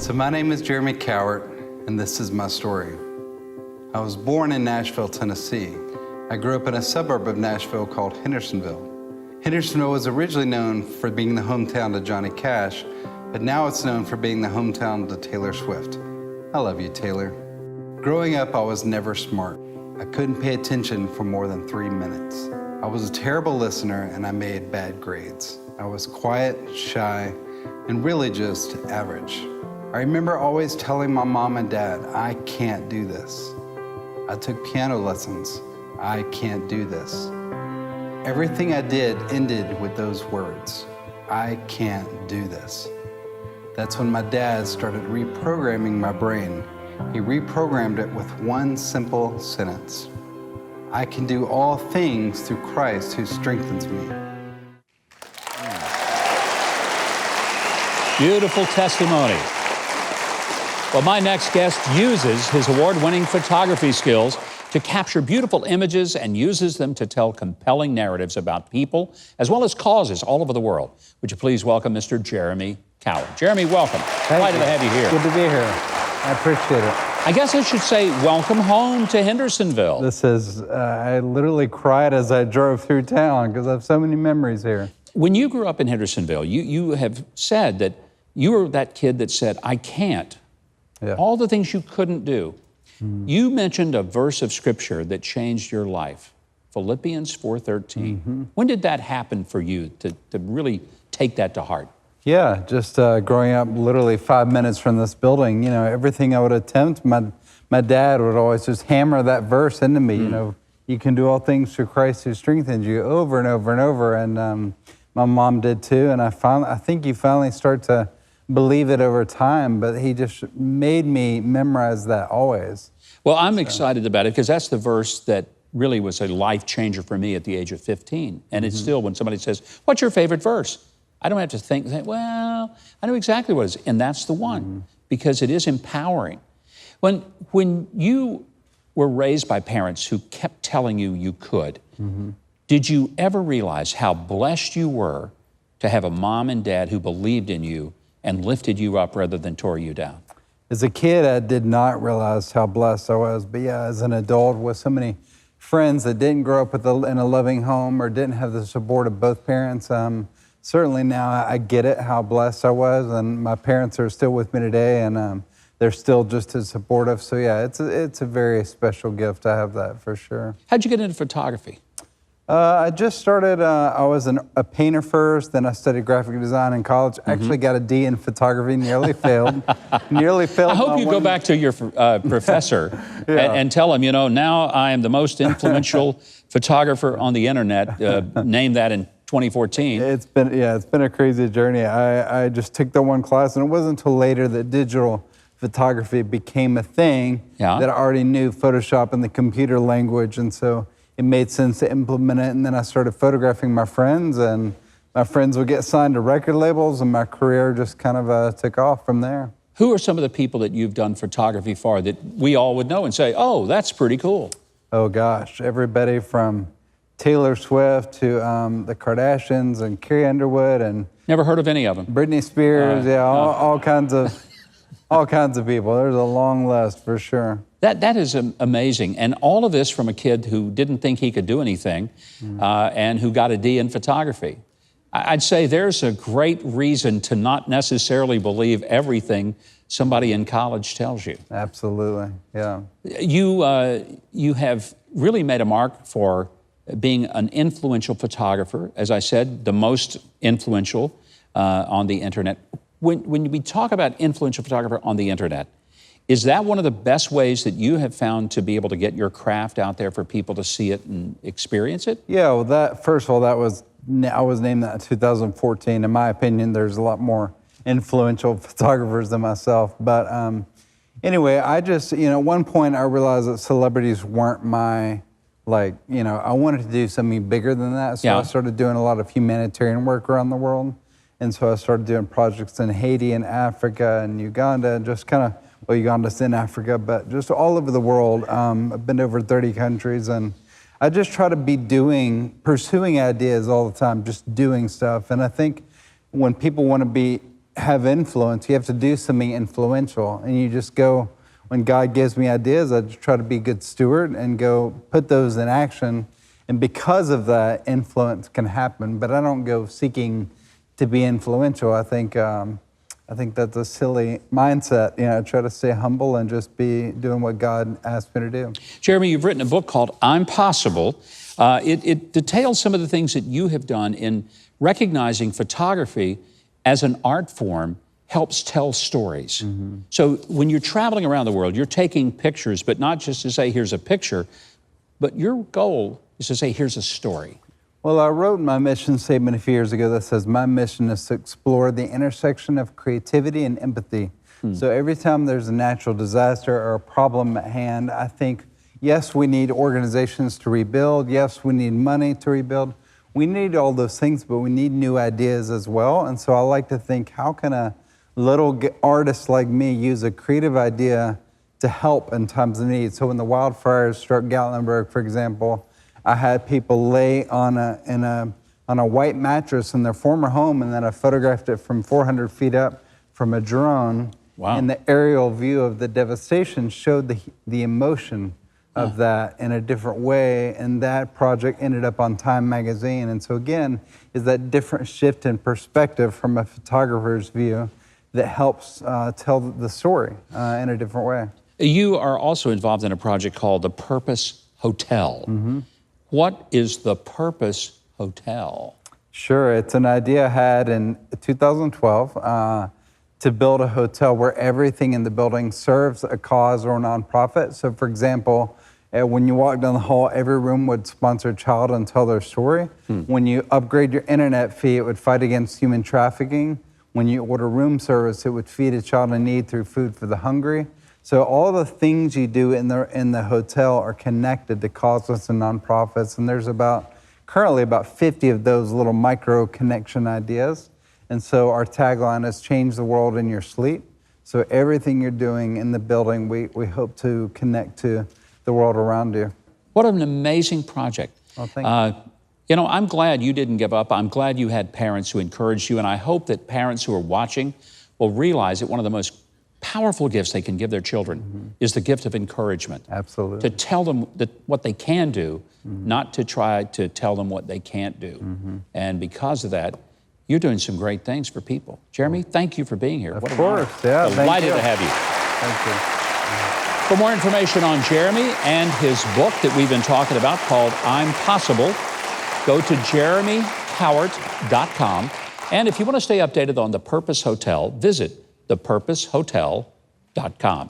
So my name is Jeremy Cowart, and this is my story. I was born in Nashville, Tennessee. I grew up in a suburb of Nashville called Hendersonville. Hendersonville was originally known for being the hometown to Johnny Cash, but now it's known for being the hometown to Taylor Swift. I love you, Taylor. Growing up, I was never smart. I couldn't pay attention for more than 3 minutes. I was a terrible listener, and I made bad grades. I was quiet, shy, and really just average. I remember always telling my mom and dad, I can't do this. I took piano lessons. I can't do this. Everything I did ended with those words. I can't do this. That's when my dad started reprogramming my brain. He reprogrammed it with one simple sentence. I can do all things through Christ who strengthens me. Beautiful testimony. Well, my next guest uses his award-winning photography skills to capture beautiful images and uses them to tell compelling narratives about people as well as causes all over the world. Would you please welcome Mr. Jeremy Cowart. Jeremy, welcome. Delighted to have you here. Good to be here. I appreciate it. I guess I should say welcome home to Hendersonville. This is, I literally cried as I drove through town because I have so many memories here. When you grew up in Hendersonville, you have said that you were that kid that said, I can't. Yeah. All the things you couldn't do. You mentioned a verse of Scripture that changed your life, Philippians 4:13. When did that happen for you to really take that to heart? Yeah, just growing up literally 5 minutes from this building, you know, everything I would attempt, my dad would always just hammer that verse into me, you know, you can do all things through Christ who strengthens you, over and over and over. And my mom did too. And I think you finally start to believe it over time, but he just made me memorize that always. Well, I'm excited about it because that's the verse that really was a life changer for me at the age of 15. And it's still, when somebody says, what's your favorite verse? I don't have to think, well, I know exactly what it is. And that's the one, because it is empowering. When you were raised by parents who kept telling you you could, did you ever realize how blessed you were to have a mom and dad who believed in you and lifted you up rather than tore you down? As a kid, I did not realize how blessed I was. But yeah, as an adult with so many friends that didn't grow up in a loving home or didn't have the support of both parents, certainly now I get it, how blessed I was. And my parents are still with me today, and they're still just as supportive. So yeah, it's a very special gift. I have that for sure. How'd you get into photography? I just started, I was a painter first, then I studied graphic design in college. Actually got a D in photography, nearly failed. I hope you go back to your professor and tell him, you know, now I am the most influential photographer on the internet. Name that in 2014. It's been a crazy journey. I just took the one class, and it wasn't until later that digital photography became a thing that I already knew Photoshop and the computer language, and so it made sense to implement it. And then I started photographing my friends, and my friends would get signed to record labels, and my career just kind of took off from there. Who are some of the people that you've done photography for that we all would know and say, oh, that's pretty cool? Oh gosh, everybody from Taylor Swift to the Kardashians and Carrie Underwood and... Never heard of any of them. Britney Spears, all kinds of people. There's a long list for sure. That is amazing. And all of this from a kid who didn't think he could do anything and who got a D in photography. I'd say there's a great reason to not necessarily believe everything somebody in college tells you. Absolutely, yeah. You have really made a mark for being an influential photographer. As I said, the most influential on the internet. When we talk about influential photographer on the internet, is that one of the best ways that you have found to be able to get your craft out there for people to see it and experience it? Yeah, well, first of all, I was named that in 2014. In my opinion, there's a lot more influential photographers than myself. But anyway, I just, at one point I realized that celebrities weren't my, I wanted to do something bigger than that. So I started doing a lot of humanitarian work around the world. And so I started doing projects in Haiti and Africa and Uganda, and just kind of, well, Uganda's in Africa, but just all over the world. I've been to over 30 countries, and I just try to be pursuing ideas all the time, just doing stuff. And I think when people want to be have influence. You have to do something influential. And you just go, when God gives me ideas, I just try to be a good steward and go put those in action. And because of that, influence can happen. But I don't go seeking to be influential. I think that's a silly mindset. You know, try to stay humble and just be doing what God asked me to do. Jeremy, you've written a book called I'm Possible. It details some of the things that you have done in recognizing photography as an art form helps tell stories. So when you're traveling around the world, you're taking pictures, but not just to say, here's a picture, but your goal is to say, here's a story. Well, I wrote my mission statement a few years ago that says, my mission is to explore the intersection of creativity and empathy. So every time there's a natural disaster or a problem at hand, I think, yes, we need organizations to rebuild. Yes, we need money to rebuild. We need all those things, but we need new ideas as well. And so I like to think, how can a little artist like me use a creative idea to help in times of need? So when the wildfires struck Gatlinburg, for example, I had people lay on a white mattress in their former home, and then I photographed it from 400 feet up from a drone. Wow. And the aerial view of the devastation showed the emotion of that in a different way, and that project ended up on Time magazine. And so again, is that different shift in perspective from a photographer's view that helps tell the story in a different way. You are also involved in a project called the Purpose Hotel. What is the Purpose Hotel? Sure, it's an idea I had in 2012 to build a hotel where everything in the building serves a cause or a nonprofit. So for example, when you walk down the hall, every room would sponsor a child and tell their story. When you upgrade your internet fee, it would fight against human trafficking. When you order room service, it would feed a child in need through Food for the Hungry. So all the things you do in the hotel are connected to causes and nonprofits, and there's currently about 50 of those little micro connection ideas. And so our tagline is change the world in your sleep. So everything you're doing in the building, we hope to connect to the world around you. What an amazing project. Well, thank you. You know, I'm glad you didn't give up. I'm glad you had parents who encouraged you, and I hope that parents who are watching will realize that one of the most powerful gifts they can give their children is the gift of encouragement. Absolutely. To tell them what they can do, not to try to tell them what they can't do. And because of that, you're doing some great things for people. Jeremy, thank you for being here. Of course, yeah. Delighted to have you. Thank you. For more information on Jeremy and his book that we've been talking about called I'm Possible, go to jeremycowart.com. And if you want to stay updated on the Purpose Hotel, visit thepurposehotel.com.